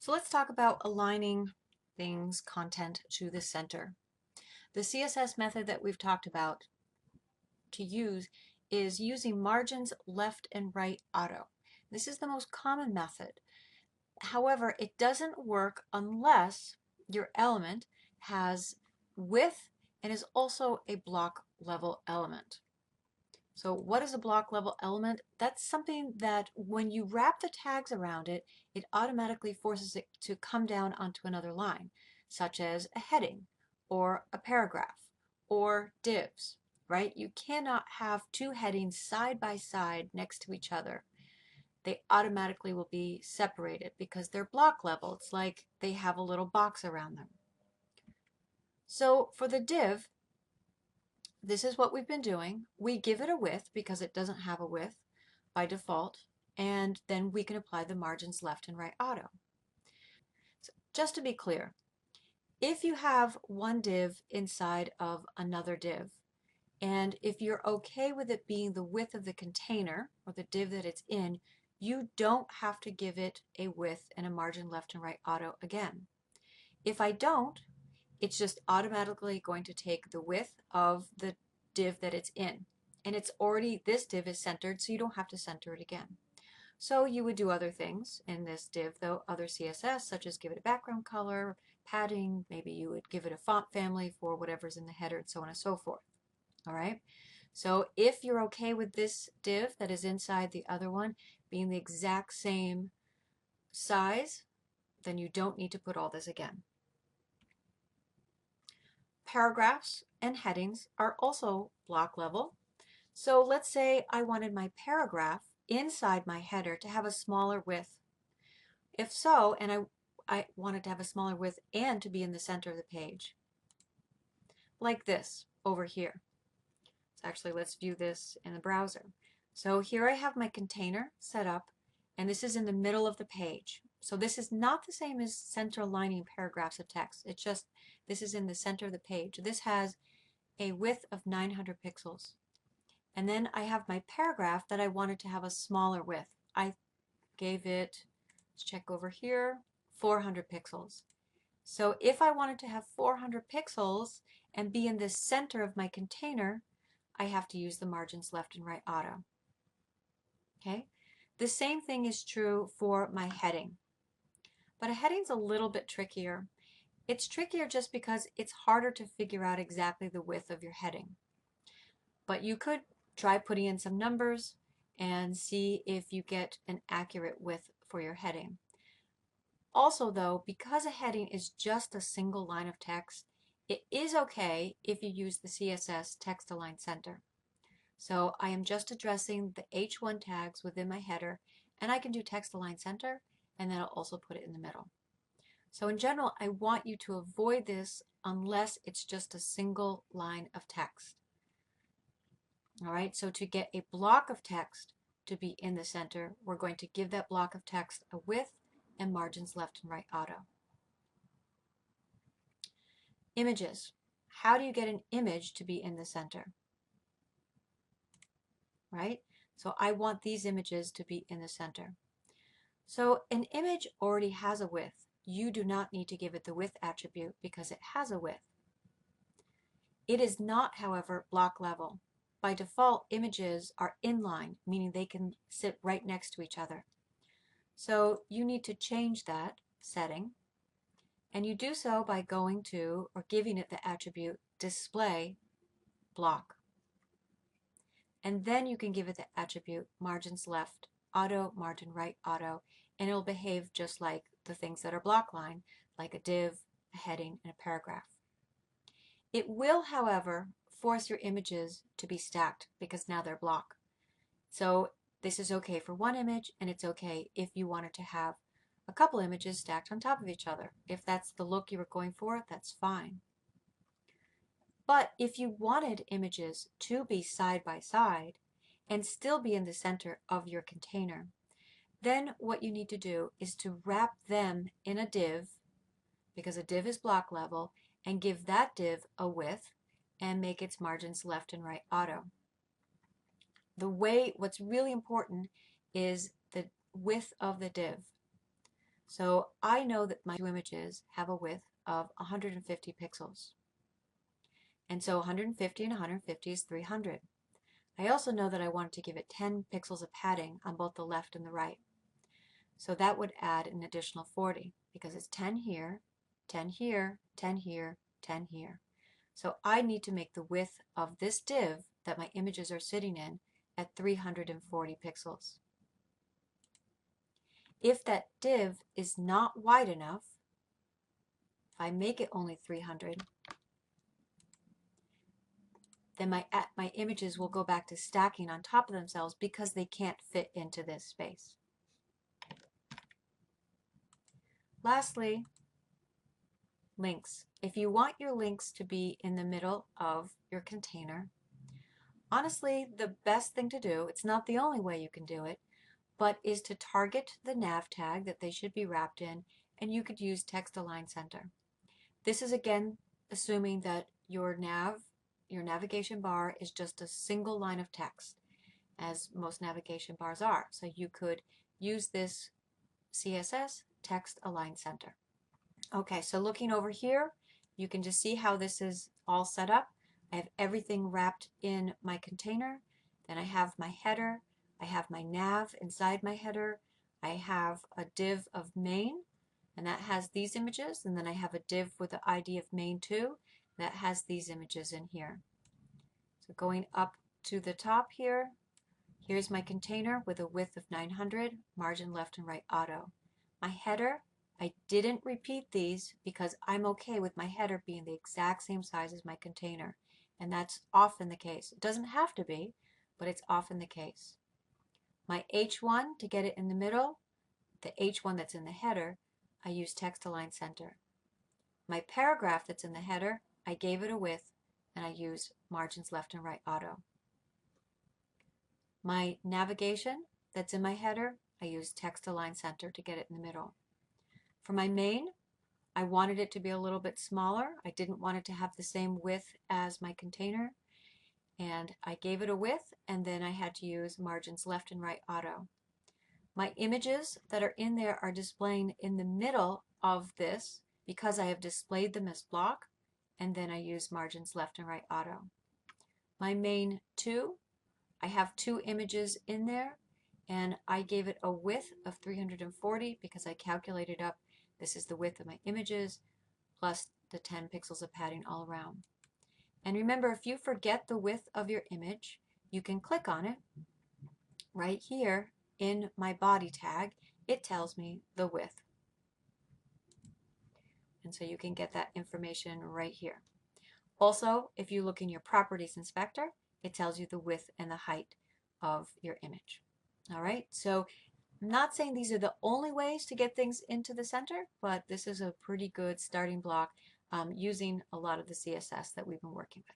So let's talk about aligning things, content to the center. The CSS method that we've talked about to use is using margins left and right auto. This is the most common method. However, it doesn't work unless your element has width and is also a block level element. So what is a block level element? That's something that when you wrap the tags around it, it automatically forces it to come down onto another line, such as a heading or a paragraph or divs, right? You cannot have two headings side by side next to each other. They automatically will be separated because they're block level. It's like they have a little box around them. So for the div, this is what we've been doing. We give it a width because it doesn't have a width by default, and then we can apply the margins left and right auto. So just to be clear, if you have one div inside of another div, and if you're okay with it being the width of the container or the div that it's in, you don't have to give it a width and a margin left and right auto again. If I don't, it's just automatically going to take the width of the div that it's in. And it's already, this div is centered, so you don't have to center it again. So you would do other things in this div, though, other CSS, such as give it a background color, padding, maybe you would give it a font family for whatever's in the header, and so on and so forth. All right? So if you're okay with this div that is inside the other one being the exact same size, then you don't need to put all this again. Paragraphs and headings are also block level. So let's say I wanted my paragraph inside my header to have a smaller width. If so, and I wanted to have a smaller width and to be in the center of the page, like this over here. So actually, let's view this in the browser. So here I have my container set up, and this is in the middle of the page. So this is not the same as center aligning paragraphs of text. It's just this is in the center of the page. This has a width of 900 pixels. And then I have my paragraph that I wanted to have a smaller width. I gave it, let's check over here, 400 pixels. So if I wanted to have 400 pixels and be in the center of my container, I have to use the margins left and right auto. Okay? The same thing is true for my heading. But a heading's a little bit trickier. It's trickier just because it's harder to figure out exactly the width of your heading. But you could try putting in some numbers and see if you get an accurate width for your heading. Also though, because a heading is just a single line of text, it is okay if you use the CSS text align center. So I am just addressing the H1 tags within my header, and I can do text align center, and then I'll also put it in the middle. So in general, I want you to avoid this unless it's just a single line of text. All right, so to get a block of text to be in the center, we're going to give that block of text a width and margins left and right auto. Images. How do you get an image to be in the center? Right? So I want these images to be in the center. So an image already has a width. You do not need to give it the width attribute because it has a width. It is not, however, block level. By default, images are inline, meaning they can sit right next to each other. So you need to change that setting, and you do so by going to or giving it the attribute display block. And then you can give it the attribute margins left auto, margin right auto, and it'll behave just like the things that are block line, like a div, a heading, and a paragraph. It will, however, force your images to be stacked because now they're block. So this is okay for one image, and it's okay if you wanted to have a couple images stacked on top of each other. If that's the look you were going for, that's fine. But if you wanted images to be side by side and still be in the center of your container, then what you need to do is to wrap them in a div, because a div is block level, and give that div a width and make its margins left and right auto. What's really important is the width of the div. So I know that my two images have a width of 150 pixels. And so 150 and 150 is 300. I also know that I wanted to give it 10 pixels of padding on both the left and the right. So that would add an additional 40 because it's 10 here, 10 here, 10 here, 10 here. So I need to make the width of this div that my images are sitting in at 340 pixels. If that div is not wide enough, if I make it only 300, then my images will go back to stacking on top of themselves because they can't fit into this space. Lastly, links. If you want your links to be in the middle of your container, honestly, the best thing to do, it's not the only way you can do it, but is to target the nav tag that they should be wrapped in, and you could use text-align-center. This is again assuming that your navigation bar is just a single line of text, as most navigation bars are. So you could use this CSS text-align-center. Okay, so looking over here, you can just see how this is all set up. I have everything wrapped in my container. Then I have my header. I have my nav inside my header. I have a div of main, and that has these images. And then I have a div with the ID of main2 that has these images in here. So going up to the top here, here's my container with a width of 900, margin left and right auto. My header, I didn't repeat these because I'm okay with my header being the exact same size as my container. And that's often the case. It doesn't have to be, but it's often the case. My H1, to get it in the middle, the H1 that's in the header, I use text-align-center. My paragraph that's in the header, I gave it a width, and I use margins left and right auto. My navigation that's in my header, I use text-align-center to get it in the middle. For my main, I wanted it to be a little bit smaller. I didn't want it to have the same width as my container. And I gave it a width, and then I had to use margins left and right auto. My images that are in there are displaying in the middle of this because I have displayed them as block, and then I use margins left and right auto. My main 2, I have 2 images in there, and I gave it a width of 340 because I calculated up this is the width of my images plus the 10 pixels of padding all around. And remember, if you forget the width of your image, you can click on it right here in my body tag. It tells me the width. And so you can get that information right here. Also, if you look in your properties inspector, it tells you the width and the height of your image. All right, so I'm not saying these are the only ways to get things into the center, but this is a pretty good starting block using a lot of the CSS that we've been working with.